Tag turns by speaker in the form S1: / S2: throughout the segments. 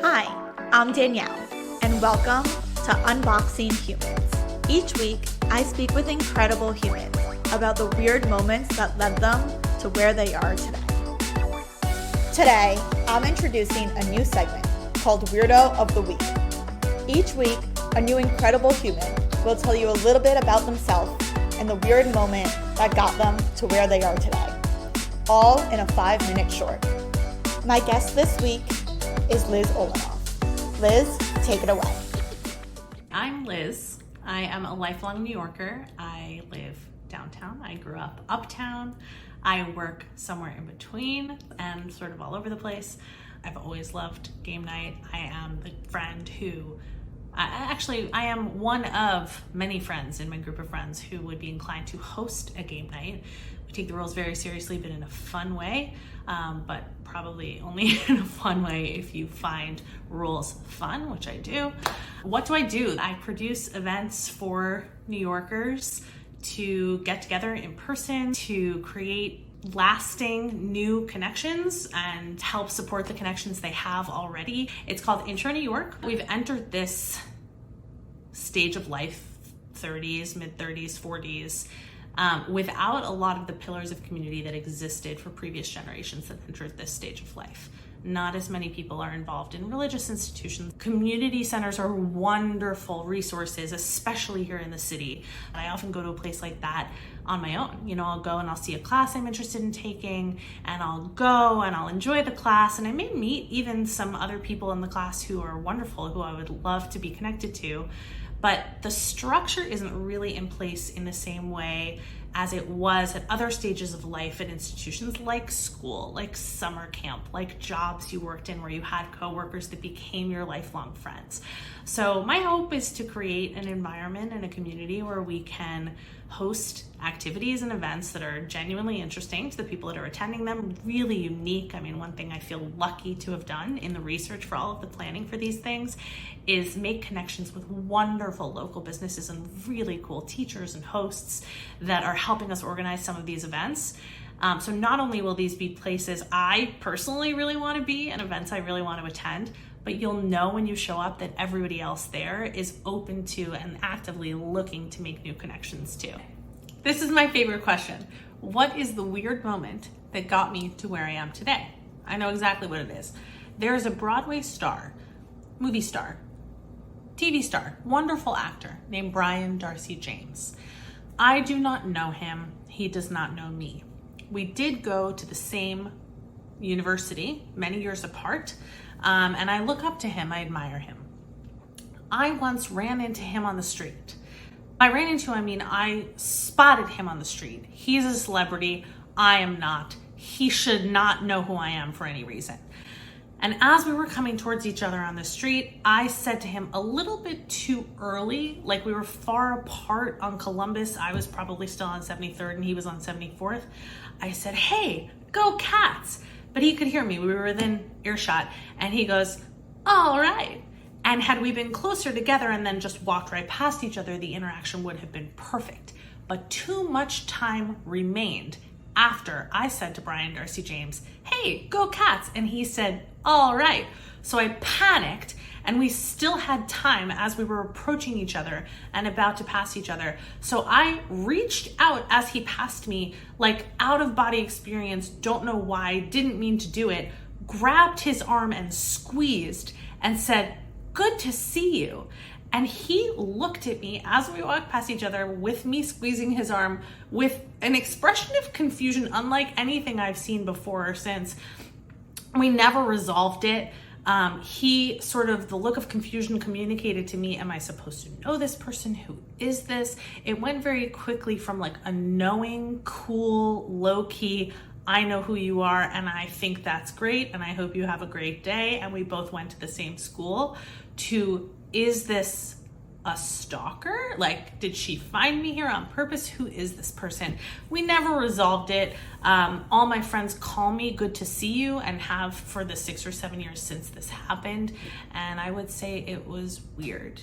S1: Hi, I'm Danielle, and welcome to Unboxing Humans. Each week, I speak with incredible humans about the weird moments that led them to where they are today. Today, I'm introducing a new segment called Weirdo of the Week. Each week, a new incredible human will tell you a little bit about themselves and the weird moment that got them to where they are today, all in a 5-minute short. My guest this week is Liz Olanoff. Liz, take it away.
S2: I'm Liz. I am a lifelong New Yorker. I live downtown. I grew up uptown. I work somewhere in between and sort of all over the place. I've always loved game night. I am the friend who, I am one of many friends in my group of friends who would be inclined to host a game night. We take the rules very seriously, but in a fun way, but probably only in a fun way if you find rules fun, which I do. What do? I produce events for New Yorkers to get together in person, to create lasting new connections and help support the connections they have already. It's called Intro New York. We've entered this stage of life, 30s, mid-30s, 40s, without a lot of the pillars of community that existed for previous generations that entered this stage of life. Not as many people are involved in religious institutions. Community centers are wonderful resources, especially here in the city. I often go to a place like that on my own. You know, I'll go and I'll see a class I'm interested in taking, and I'll go and I'll enjoy the class, and I may meet even some other people in the class who are wonderful, who I would love to be connected to. But the structure isn't really in place in the same way as it was at other stages of life at institutions like school, like summer camp, like jobs you worked in where you had coworkers that became your lifelong friends. So my hope is to create an environment and a community where we can host activities and events that are genuinely interesting to the people that are attending them, really unique. I mean, one thing I feel lucky to have done in the research for all of the planning for these things is make connections with wonderful local businesses and really cool teachers and hosts that are helping us organize some of these events. So not only will these be places I personally really want to be and events I really want to attend, but you'll know when you show up that everybody else there is open to and actively looking to make new connections too. This is my favorite question. What is the weird moment that got me to where I am today? I know exactly what it is. There is a Broadway star, movie star, TV star, wonderful actor named Brian Darcy James. I do not know him. He does not know me. We did go to the same university many years apart, and I look up to him. I admire him. I once ran into him on the street. I spotted him on the street. He's a celebrity. I am not. He should not know who I am for any reason. And as we were coming towards each other on the street, I said to him a little bit too early, like we were far apart on Columbus. I was probably still on 73rd and he was on 74th. I said, "Hey, go Cats." But he could hear me. We were within earshot. And he goes, "All right." And had we been closer together and then just walked right past each other, the interaction would have been perfect. But too much time remained after I said to Brian Darcy James, "Hey, go Cats." And he said, "All right." So I panicked, and we still had time as we were approaching each other and about to pass each other. So I reached out as he passed me, like out of body experience, don't know why, didn't mean to do it, grabbed his arm and squeezed and said, "Good to see you." And he looked at me as we walked past each other with me squeezing his arm with an expression of confusion unlike anything I've seen before or since. We never resolved it. The look of confusion communicated to me, am I supposed to know this person? Who is this? It went very quickly from like a knowing, cool, low-key, I know who you are and I think that's great and I hope you have a great day and we both went to the same school, to, is this a stalker? Like, did she find me here on purpose? Who is this person? We never resolved it. All my friends call me "good to see you" and have for the 6 or 7 years since this happened. And I would say it was weird.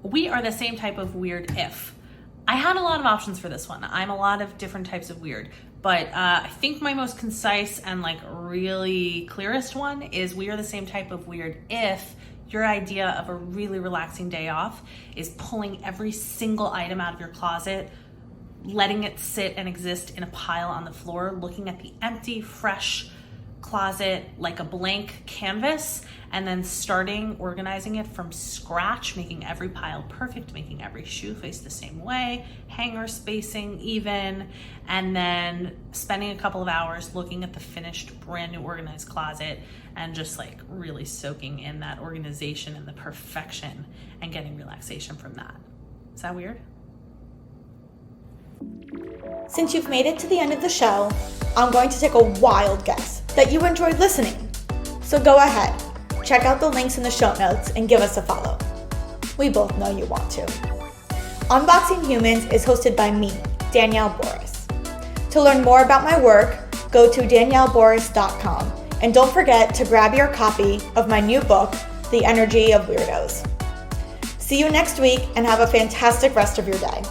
S2: We are the same type of weird if. I had a lot of options for this one. I'm a lot of different types of weird. But I think my most concise and like really clearest one is we are the same type of weird if your idea of a really relaxing day off is pulling every single item out of your closet, letting it sit and exist in a pile on the floor, looking at the empty, fresh closet like a blank canvas, and then starting organizing it from scratch, making every pile perfect, making every shoe face the same way, hanger spacing even, and then spending a couple of hours looking at the finished brand new organized closet and just like really soaking in that organization and the perfection and getting relaxation from that. Is that weird?
S1: Since you've made it to the end of the show, I'm going to take a wild guess that you enjoyed listening. So go ahead, check out the links in the show notes and give us a follow. We both know you want to. Unboxing Humans is hosted by me, Danielle Boris. To learn more about my work, go to danielleboris.com and don't forget to grab your copy of my new book, The Energy of Weirdos. See you next week and have a fantastic rest of your day.